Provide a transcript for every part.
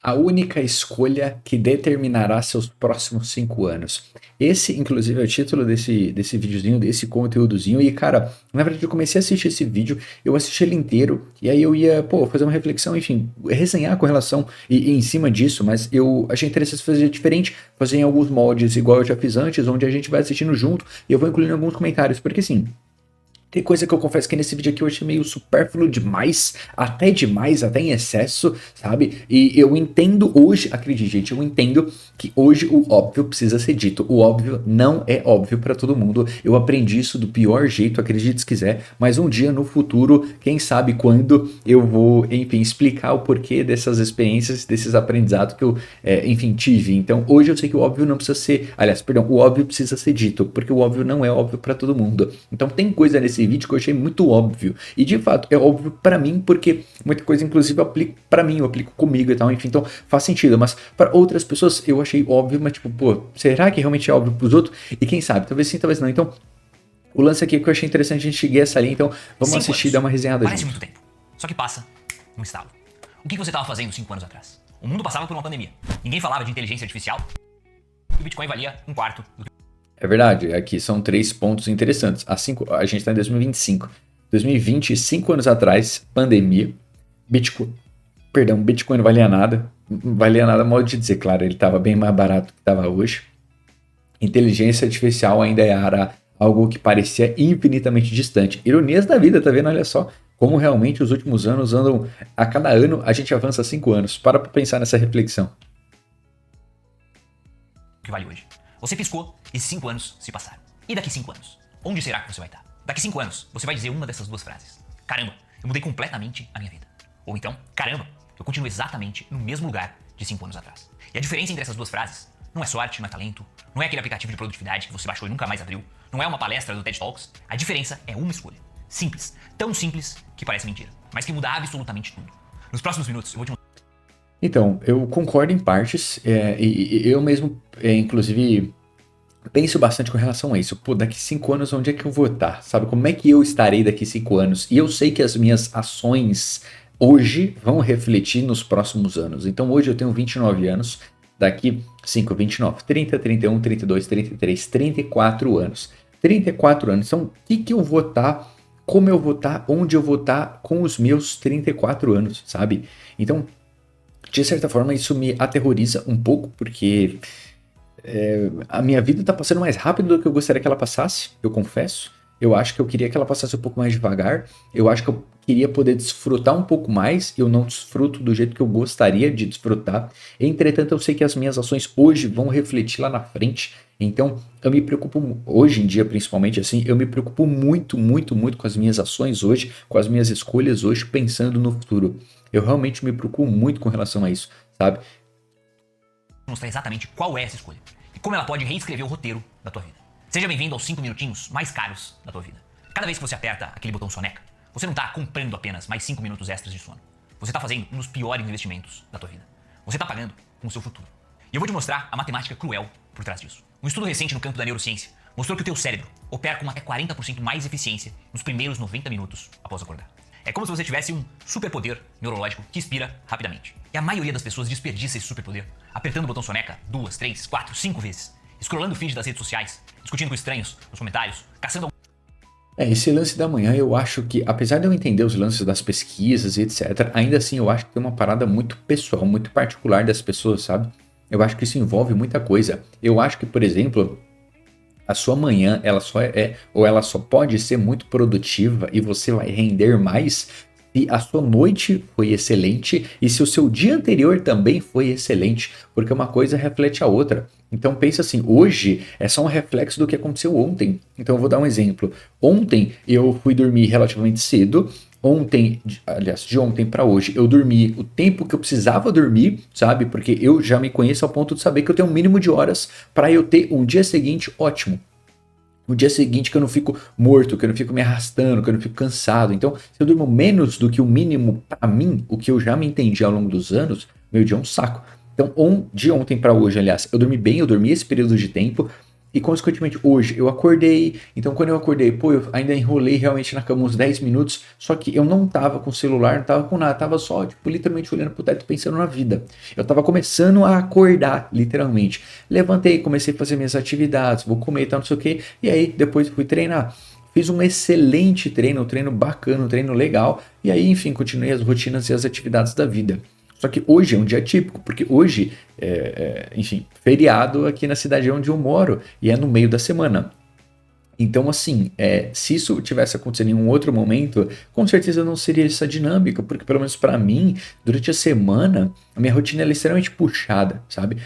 A única escolha que determinará seus próximos 5 anos. Esse, inclusive, é o título desse videozinho, desse conteúdozinho. E, cara, na verdade, eu comecei a assistir esse vídeo, eu assisti ele inteiro, e aí eu ia, fazer uma reflexão, enfim, resenhar com relação e em cima disso, mas eu achei interessante fazer diferente, fazer em alguns moldes, igual eu já fiz antes, onde a gente vai assistindo junto, e eu vou incluindo alguns comentários, porque assim. Tem coisa que eu confesso que nesse vídeo aqui eu achei meio supérfluo demais, até em excesso, sabe? E eu entendo hoje, acredite, gente, eu entendo que hoje o óbvio precisa ser dito. O óbvio não é óbvio pra todo mundo. Eu aprendi isso do pior jeito, acredite se quiser, mas um dia no futuro, quem sabe quando, eu vou, enfim, explicar o porquê dessas experiências, desses aprendizados que eu, enfim, tive. Então, hoje eu sei que o óbvio não precisa ser, aliás, perdão, o óbvio precisa ser dito, porque o óbvio não é óbvio pra todo mundo. Então, tem coisa nesse vídeo que eu achei muito óbvio. E de fato, é óbvio pra mim, porque muita coisa, inclusive, eu aplico pra mim, eu aplico comigo e tal, enfim, então faz sentido. Mas pra outras pessoas eu achei óbvio, mas tipo, pô, será que realmente é óbvio pros outros? E quem sabe, talvez sim, talvez não. Então, o lance aqui que eu achei interessante a gente seguir essa linha, então vamos assistir e dar uma resenhada Parece junto. muito tempo, só que passa num estalo. O que você estava fazendo 5 anos atrás? O mundo passava por uma pandemia. Ninguém falava de inteligência artificial. E o Bitcoin valia um quarto do que É verdade, aqui são 3 pontos interessantes. A gente está em 2025. 2020, 5 anos atrás, pandemia, Bitcoin não valia nada. Não valia nada, modo de dizer, claro, ele estava bem mais barato do que estava hoje. Inteligência artificial ainda era algo que parecia infinitamente distante. Ironias da vida, tá vendo? Olha só como realmente os últimos anos andam. A cada ano a gente avança 5 anos. Para pra pensar nessa reflexão. vale hoje. Você piscou e 5 anos se passaram. E daqui 5 anos? Onde será que você vai estar? Daqui 5 anos, você vai dizer uma dessas duas frases. Caramba, eu mudei completamente a minha vida. Ou então, caramba, eu continuo exatamente no mesmo lugar de 5 anos atrás. E a diferença entre essas duas frases não é sorte, não é talento, não é aquele aplicativo de produtividade que você baixou e nunca mais abriu, não é uma palestra do TED Talks. A diferença é uma escolha. Simples. Tão simples que parece mentira, mas que muda absolutamente tudo. Nos próximos minutos, eu vou te mostrar. Então, eu concordo em partes, e eu mesmo, inclusive, penso bastante com relação a isso. Pô, daqui 5 anos, onde é que eu vou estar? Sabe, como é que eu estarei daqui 5 anos? E eu sei que as minhas ações hoje vão refletir nos próximos anos. Então, hoje eu tenho 29 anos, daqui 5, 29, 30, 31, 32, 33, 34 anos. 34 anos. Então, o que eu vou estar? Como eu vou estar? Onde eu vou estar com os meus 34 anos, sabe? Então, de certa forma, isso me aterroriza um pouco, porque a minha vida tá passando mais rápido do que eu gostaria que ela passasse, eu confesso. Eu acho que eu queria que ela passasse um pouco mais devagar. Eu acho que eu queria poder desfrutar um pouco mais. Eu não desfruto do jeito que eu gostaria de desfrutar. Entretanto, eu sei que as minhas ações hoje vão refletir lá na frente. Então, eu me preocupo, hoje em dia principalmente assim, eu me preocupo muito, muito, muito com as minhas ações hoje, com as minhas escolhas hoje, pensando no futuro. Eu realmente me preocupo muito com relação a isso, sabe? Mostrar exatamente qual é essa escolha e como ela pode reescrever o roteiro da tua vida. Seja bem-vindo aos 5 minutinhos mais caros da tua vida. Cada vez que você aperta aquele botão soneca, você não está comprando apenas mais 5 minutos extras de sono. Você está fazendo um dos piores investimentos da tua vida. Você está pagando com o seu futuro. E eu vou te mostrar a matemática cruel por trás disso. Um estudo recente no campo da neurociência mostrou que o teu cérebro opera com até 40% mais eficiência nos primeiros 90 minutos após acordar. É como se você tivesse um superpoder neurológico que expira rapidamente. E a maioria das pessoas desperdiça esse superpoder apertando o botão soneca 2, 3, 4, 5 vezes, scrollando o feed das redes sociais, discutindo com estranhos nos comentários, caçando. Esse lance da manhã, eu acho que, apesar de eu entender os lances das pesquisas e etc., ainda assim eu acho que tem uma parada muito pessoal, muito particular das pessoas, sabe? Eu acho que isso envolve muita coisa. Eu acho que, por exemplo, a sua manhã, ela só ou ela só pode ser muito produtiva e você vai render mais se a sua noite foi excelente e se o seu dia anterior também foi excelente, porque uma coisa reflete a outra. Então pensa assim, hoje é só um reflexo do que aconteceu ontem. Então eu vou dar um exemplo. Ontem eu fui dormir relativamente cedo. Ontem, aliás, de ontem para hoje, eu dormi o tempo que eu precisava dormir, sabe? Porque eu já me conheço ao ponto de saber que eu tenho um mínimo de horas para eu ter um dia seguinte ótimo. No dia seguinte que eu não fico morto, que eu não fico me arrastando, que eu não fico cansado. Então, se eu durmo menos do que o mínimo para mim, o que eu já me entendi ao longo dos anos, meu dia é um saco. Então, de ontem para hoje, aliás, eu dormi bem, eu dormi esse período de tempo E consequentemente hoje eu acordei, então quando eu acordei, pô, eu ainda enrolei realmente na cama uns 10 minutos, só que eu não tava com o celular, não tava com nada, tava só, tipo, literalmente olhando pro teto pensando na vida. Eu tava começando a acordar, literalmente. Levantei, comecei a fazer minhas atividades, vou comer e tal, não sei o que, e aí depois fui treinar. Fiz um excelente treino, um treino bacana, um treino legal, e aí, enfim, continuei as rotinas e as atividades da vida. Só que hoje é um dia típico, porque hoje enfim, feriado aqui na cidade onde eu moro, e é no meio da semana. Então, assim, se isso tivesse acontecido em um outro momento, com certeza não seria essa dinâmica, porque pelo menos para mim, durante a semana, a minha rotina é extremamente puxada, sabe?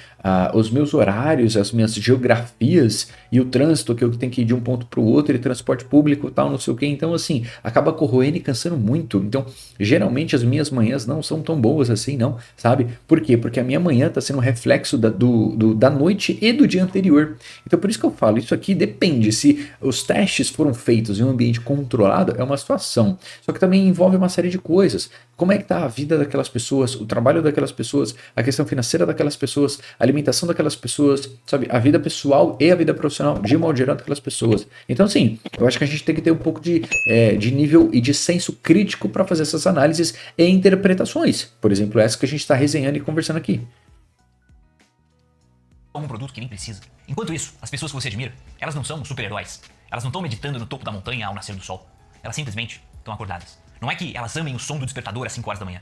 Os meus horários, as minhas geografias e o trânsito que eu tenho que ir de um ponto para o outro, e transporte público e tal, não sei o que. Então, assim, acaba corroendo e cansando muito. Então, geralmente as minhas manhãs não são tão boas assim, não, sabe? Por quê? Porque a minha manhã está sendo um reflexo da noite e do dia anterior. Então, por isso que eu falo, isso aqui depende. Se os testes foram feitos em um ambiente controlado, é uma situação. Só que também envolve uma série de coisas. Como é que está a vida daquelas pessoas, o trabalho daquelas pessoas, a questão financeira daquelas pessoas, a alimentação daquelas pessoas, sabe? A vida pessoal e a vida profissional, de modo geral, daquelas pessoas. Então, assim, eu acho que a gente tem que ter um pouco de nível e de senso crítico para fazer essas análises e interpretações. Por exemplo, essa que a gente está resenhando e conversando aqui. Algum produto que nem precisa. Enquanto isso, as pessoas que você admira, elas não são super-heróis. Elas não estão meditando no topo da montanha ao nascer do sol. Elas simplesmente estão acordadas. Não é que elas amem o som do despertador às 5 horas da manhã.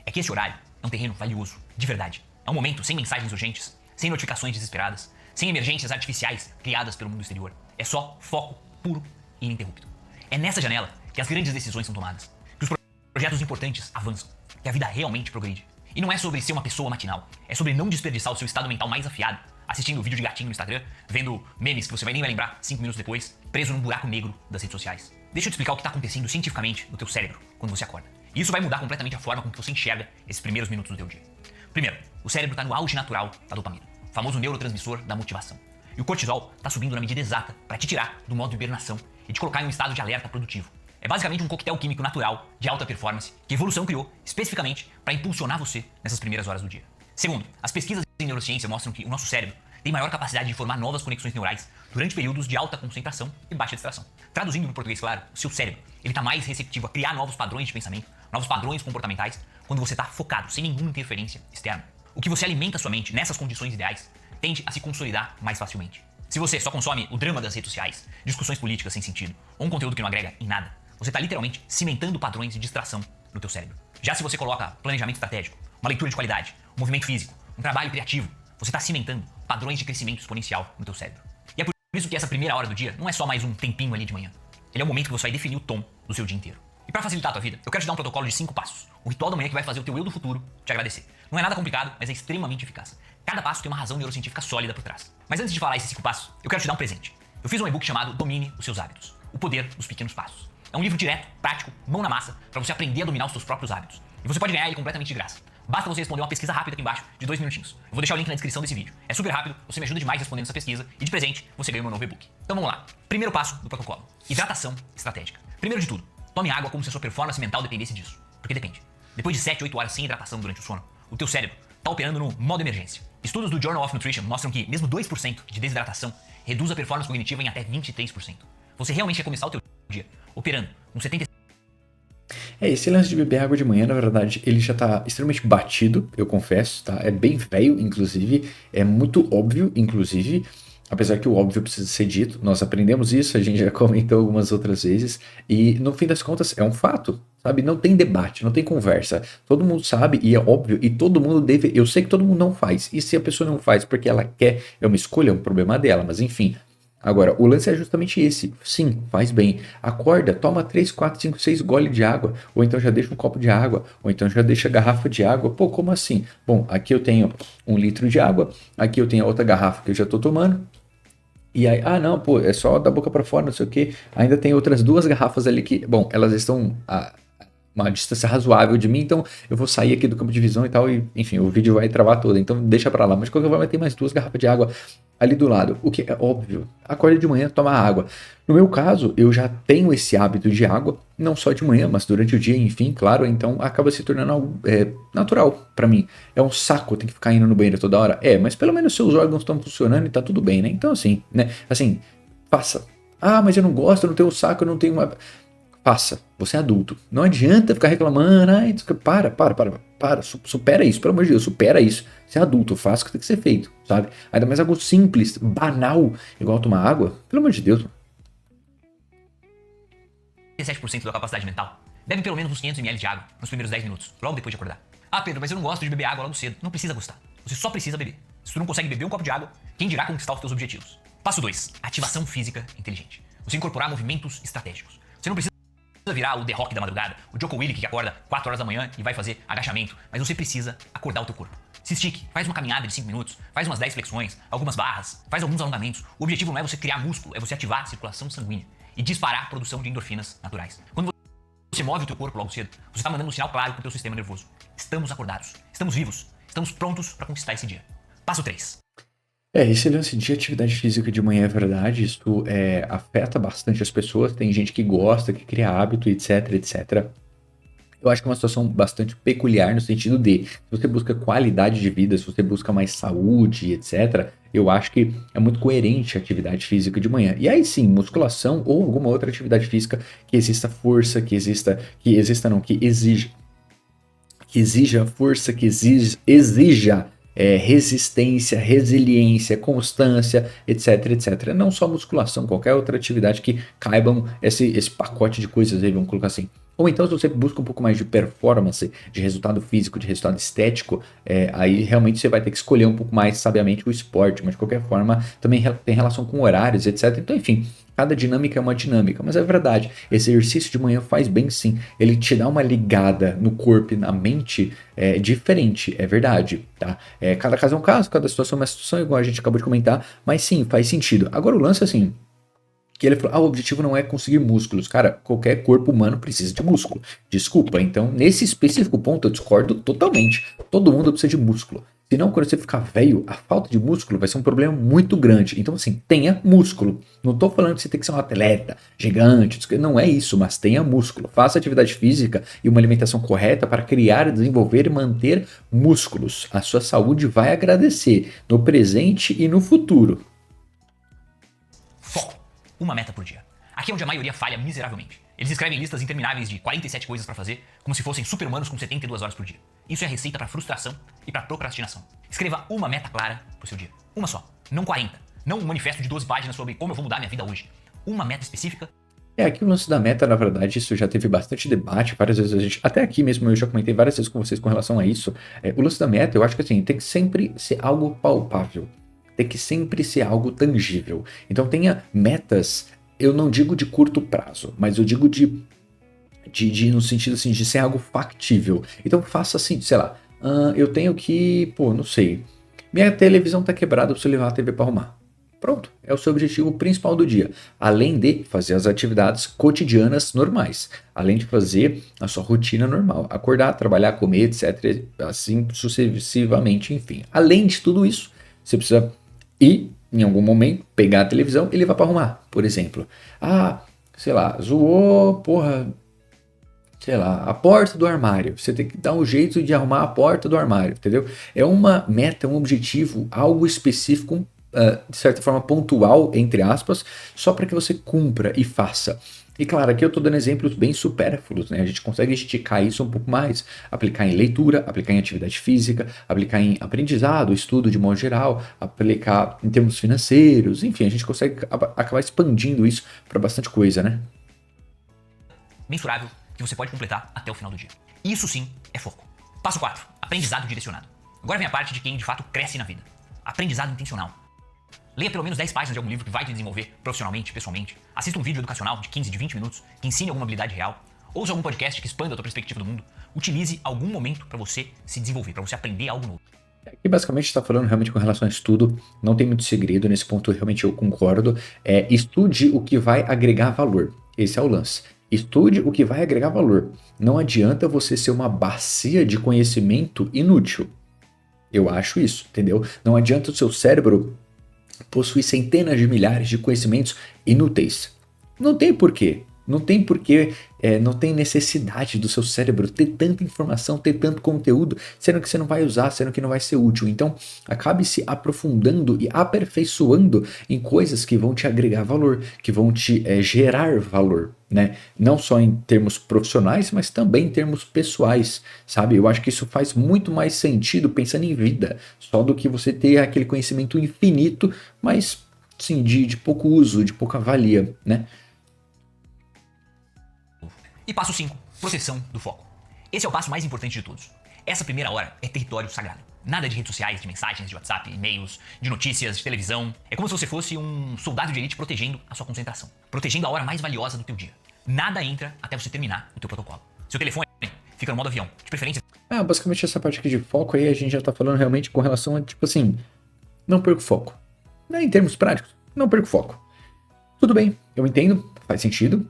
É que esse horário é um terreno valioso, de verdade. É um momento sem mensagens urgentes, sem notificações desesperadas, sem emergências artificiais criadas pelo mundo exterior. É só foco puro e ininterrupto. É nessa janela que as grandes decisões são tomadas, que os projetos importantes avançam, que a vida realmente progride. E não é sobre ser uma pessoa matinal, é sobre não desperdiçar o seu estado mental mais afiado, assistindo vídeo de gatinho no Instagram, vendo memes que você nem vai lembrar 5 minutos depois, preso num buraco negro das redes sociais. Deixa eu te explicar o que está acontecendo cientificamente no teu cérebro quando você acorda. E isso vai mudar completamente a forma com que você enxerga esses primeiros minutos do teu dia. Primeiro, o cérebro está no auge natural da dopamina, o famoso neurotransmissor da motivação. E o cortisol está subindo na medida exata para te tirar do modo hibernação e te colocar em um estado de alerta produtivo. É basicamente um coquetel químico natural de alta performance que a evolução criou especificamente para impulsionar você nessas primeiras horas do dia. Segundo, as pesquisas em neurociência mostram que o nosso cérebro tem maior capacidade de formar novas conexões neurais durante períodos de alta concentração e baixa distração. Traduzindo para o português claro, o seu cérebro está mais receptivo a criar novos padrões de pensamento, novos padrões comportamentais, quando você está focado, sem nenhuma interferência externa. O que você alimenta sua mente nessas condições ideais tende a se consolidar mais facilmente. Se você só consome o drama das redes sociais, discussões políticas sem sentido, ou um conteúdo que não agrega em nada, você está literalmente cimentando padrões de distração no teu cérebro. Já se você coloca planejamento estratégico, uma leitura de qualidade, um movimento físico, um trabalho criativo, você está cimentando padrões de crescimento exponencial no teu cérebro. E é por isso que essa primeira hora do dia não é só mais um tempinho ali de manhã. Ele é o momento que você vai definir o tom do seu dia inteiro. E para facilitar a tua vida, eu quero te dar um protocolo de 5 passos. Um ritual da manhã que vai fazer o teu eu do futuro te agradecer. Não é nada complicado, mas é extremamente eficaz. Cada passo tem uma razão neurocientífica sólida por trás. Mas antes de falar esses 5 passos, eu quero te dar um presente. Eu fiz um e-book chamado Domine os Seus Hábitos. O Poder dos Pequenos Passos. É um livro direto, prático, mão na massa, para você aprender a dominar os seus próprios hábitos. E você pode ganhar ele completamente de graça. Basta você responder uma pesquisa rápida aqui embaixo, de 2 minutinhos. Eu vou deixar o link na descrição desse vídeo. É super rápido, você me ajuda demais respondendo essa pesquisa e de presente você ganha o meu novo e-book. Então vamos lá. Primeiro passo do protocolo. Hidratação estratégica. Primeiro de tudo, tome água como se a sua performance mental dependesse disso. Porque depende. Depois de 7, 8 horas sem hidratação durante o sono, o teu cérebro está operando no modo emergência. Estudos do Journal of Nutrition mostram que mesmo 2% de desidratação reduz a performance cognitiva em até 23%. Você realmente quer começar o teu dia operando com 70. Esse lance de beber água de manhã, na verdade, ele já tá extremamente batido, eu confesso, tá? É bem velho, inclusive, é muito óbvio, inclusive, apesar que o óbvio precisa ser dito, nós aprendemos isso, a gente já comentou algumas outras vezes, e no fim das contas é um fato, sabe? Não tem debate, não tem conversa, todo mundo sabe e é óbvio, e todo mundo deve, eu sei que todo mundo não faz, e se a pessoa não faz porque ela quer, é uma escolha, é um problema dela, mas enfim. Agora, o lance é justamente esse. Sim, faz bem. Acorda, toma 3, 4, 5, 6 gole de água. Ou então já deixa um copo de água. Ou então já deixa a garrafa de água. Pô, como assim? Bom, aqui eu tenho 1 litro de água. Aqui eu tenho a outra garrafa que eu já tô tomando. E aí, não, pô, é só da boca pra fora, não sei o que. Ainda tem outras 2 garrafas ali que, bom, elas estão uma distância razoável de mim, então eu vou sair aqui do campo de visão e tal, e enfim, o vídeo vai travar todo, então deixa pra lá. Mas de qualquer forma, tem mais 2 garrafas de água ali do lado, o que é óbvio. Acorda de manhã, toma água. No meu caso, eu já tenho esse hábito de água, não só de manhã, mas durante o dia, enfim, claro, então acaba se tornando algo natural pra mim. É um saco ter que ficar indo no banheiro toda hora. Mas pelo menos seus órgãos estão funcionando e tá tudo bem, né? Então assim, né? Assim, faça. Ah, mas eu não gosto, eu não tenho saco, eu não tenho uma... Faça, você é adulto. Não adianta ficar reclamando, ai, supera isso, pelo amor de Deus, supera isso. Você é adulto, faça o que tem que ser feito, sabe? Ainda mais algo simples, banal, igual tomar água, pelo amor de Deus. 37% da capacidade mental. Bebe pelo menos uns 500 ml de água nos primeiros 10 minutos, logo depois de acordar. Ah, Pedro, mas eu não gosto de beber água logo cedo. Não precisa gostar. Você só precisa beber. Se tu não consegue beber um copo de água, quem dirá conquistar os teus objetivos? Passo 2. Ativação física inteligente. Você incorporar movimentos estratégicos. Você não precisa virar o The Rock da madrugada, o Jocko Willink que acorda 4 horas da manhã e vai fazer agachamento, mas você precisa acordar o teu corpo. Se estique, faz uma caminhada de 5 minutos, faz umas 10 flexões, algumas barras, faz alguns alongamentos. O objetivo não é você criar músculo, é você ativar a circulação sanguínea e disparar a produção de endorfinas naturais. Quando você move o teu corpo logo cedo, você está mandando um sinal claro para o teu sistema nervoso. Estamos acordados, estamos vivos, estamos prontos para conquistar esse dia. Passo 3. Esse lance de atividade física de manhã é verdade, isso afeta bastante as pessoas, tem gente que gosta, que cria hábito, etc, etc. Eu acho que é uma situação bastante peculiar no sentido de, se você busca qualidade de vida, se você busca mais saúde, etc., eu acho que é muito coerente a atividade física de manhã. E aí sim, musculação ou alguma outra atividade física que exista força, que exija força, que exija resistência, resiliência, constância, etc, etc. Não só musculação, qualquer outra atividade que caibam esse pacote de coisas aí, vamos colocar assim. Ou então, se você busca um pouco mais de performance, de resultado físico, de resultado estético, aí realmente você vai ter que escolher um pouco mais sabiamente o esporte, mas de qualquer forma também tem relação com horários, etc. Então, enfim, cada dinâmica é uma dinâmica, mas é verdade, esse exercício de manhã faz bem sim, ele te dá uma ligada no corpo e na mente diferente, é verdade, tá? Cada caso é um caso, cada situação é uma situação, igual a gente acabou de comentar, mas sim, faz sentido. Agora o lance assim, que ele falou, o objetivo não é conseguir músculos. Cara, qualquer corpo humano precisa de músculo. Desculpa, então nesse específico ponto eu discordo totalmente. Todo mundo precisa de músculo. Senão, quando você ficar velho, a falta de músculo vai ser um problema muito grande. Então, assim, tenha músculo. Não tô falando que você tem que ser um atleta gigante, não é isso, mas tenha músculo. Faça atividade física e uma alimentação correta para criar, desenvolver e manter músculos. A sua saúde vai agradecer no presente e no futuro. Foco. Uma meta por dia. Aqui é onde a maioria falha miseravelmente. Eles escrevem listas intermináveis de 47 coisas para fazer, como se fossem super-humanos com 72 horas por dia. Isso é a receita para frustração e para procrastinação. Escreva uma meta clara pro seu dia. Uma só. Não 40. Não um manifesto de 12 páginas sobre como eu vou mudar minha vida hoje. Uma meta específica. Aqui o lance da meta, na verdade, isso já teve bastante debate, várias vezes a gente, até aqui mesmo eu já comentei várias vezes com vocês com relação a isso. O lance da meta, eu acho que assim, tem que sempre ser algo palpável. Tem que sempre ser algo tangível. Então tenha metas, eu não digo de curto prazo, mas eu digo de no sentido assim, de ser algo factível. Então faça assim, sei lá, eu tenho que, não sei, minha televisão tá quebrada, eu preciso levar a TV para arrumar. Pronto, é o seu objetivo principal do dia. Além de fazer as atividades cotidianas normais. Além de fazer a sua rotina normal. Acordar, trabalhar, comer, etc. Assim sucessivamente, enfim. Além de tudo isso, você precisa ir, em algum momento, pegar a televisão e levar para arrumar. Por exemplo, sei lá, zoou, sei lá, a porta do armário. Você tem que dar um jeito de arrumar a porta do armário, entendeu? É uma meta, um objetivo, algo específico, de certa forma pontual, entre aspas, só para que você cumpra e faça. E claro, aqui eu estou dando exemplos bem supérfluos, né? A gente consegue esticar isso um pouco mais, aplicar em leitura, aplicar em atividade física, aplicar em aprendizado, estudo de modo geral, aplicar em termos financeiros, enfim, a gente consegue acabar expandindo isso para bastante coisa, né? Mensurável que você pode completar até o final do dia. Isso sim é foco. Passo 4. Aprendizado direcionado. Agora vem a parte de quem de fato cresce na vida. Aprendizado intencional. Leia pelo menos 10 páginas de algum livro que vai te desenvolver profissionalmente, pessoalmente. Assista um vídeo educacional de 15, de 20 minutos que ensine alguma habilidade real. Ouça algum podcast que expanda a tua perspectiva do mundo. Utilize algum momento para você se desenvolver, para você aprender algo novo. Aqui basicamente está falando realmente com relação a estudo, não tem muito segredo, nesse ponto realmente eu concordo. Estude o que vai agregar valor, esse é o lance. Estude o que vai agregar valor. Não adianta você ser uma bacia de conhecimento inútil. Eu acho isso, entendeu? Não adianta o seu cérebro possuir centenas de milhares de conhecimentos inúteis. Não tem porquê. Não tem porquê, não tem necessidade do seu cérebro ter tanta informação, ter tanto conteúdo, sendo que você não vai usar, sendo que não vai ser útil. Então, acabe se aprofundando e aperfeiçoando em coisas que vão te agregar valor, que vão te gerar valor, né? Não só em termos profissionais, mas também em termos pessoais, sabe? Eu acho que isso faz muito mais sentido pensando em vida, só do que você ter aquele conhecimento infinito, mas sim, de pouco uso, de pouca valia, né? E passo 5, proteção do foco. Esse é o passo mais importante de todos. Essa primeira hora é território sagrado. Nada de redes sociais, de mensagens, de WhatsApp, e-mails, de notícias, de televisão. É como se você fosse um soldado de elite protegendo a sua concentração. Protegendo a hora mais valiosa do teu dia. Nada entra até você terminar o teu protocolo. Seu telefone fica no modo avião, de preferência. Basicamente essa parte aqui de foco aí a gente já tá falando realmente com relação a, tipo assim, não perco foco. Em termos práticos, não perco foco. Tudo bem, eu entendo, faz sentido.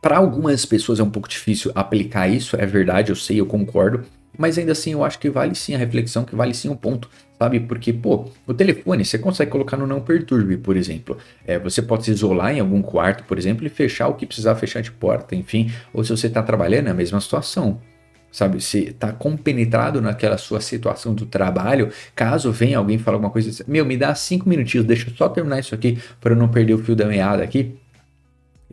Para algumas pessoas é um pouco difícil aplicar isso, é verdade, eu sei, eu concordo, mas ainda assim eu acho que vale sim a reflexão, que vale sim um ponto, sabe? Porque, pô, o telefone você consegue colocar no não perturbe, por exemplo. Você pode se isolar em algum quarto, por exemplo, e fechar o que precisar fechar de porta, enfim. Ou se você tá trabalhando, é a mesma situação. Sabe, se tá compenetrado naquela sua situação do trabalho, caso venha alguém falar alguma coisa, meu, me dá 5 minutinhos, deixa eu só terminar isso aqui para eu não perder o fio da meada aqui.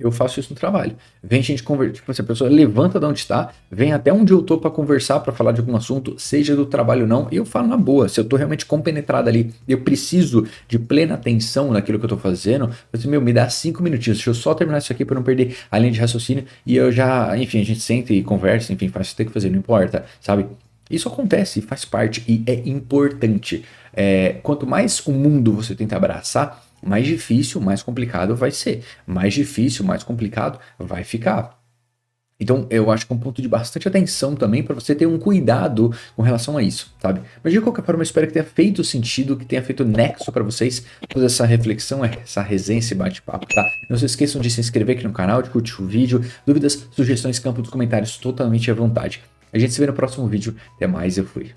Eu faço isso no trabalho. Vem gente conversar, tipo, se a pessoa levanta de onde está, vem até onde eu tô para conversar, para falar de algum assunto, seja do trabalho ou não, eu falo na boa. Se eu tô realmente compenetrado ali, eu preciso de plena atenção naquilo que eu tô fazendo, você, meu, me dá 5 minutinhos, deixa eu só terminar isso aqui para não perder a linha de raciocínio e eu já, enfim, a gente senta e conversa, enfim, faz o que tem que fazer, não importa, sabe? Isso acontece, faz parte e é importante. Quanto mais o mundo você tenta abraçar, mais difícil, mais complicado vai ser. Mais difícil, mais complicado vai ficar. Então, eu acho que é um ponto de bastante atenção também para você ter um cuidado com relação a isso, sabe? Mas de qualquer forma, eu espero que tenha feito sentido, que tenha feito nexo para vocês toda essa reflexão, essa resenha, esse bate-papo, tá? Não se esqueçam de se inscrever aqui no canal, de curtir o vídeo. Dúvidas, sugestões, campo dos comentários totalmente à vontade. A gente se vê no próximo vídeo. Até mais, eu fui.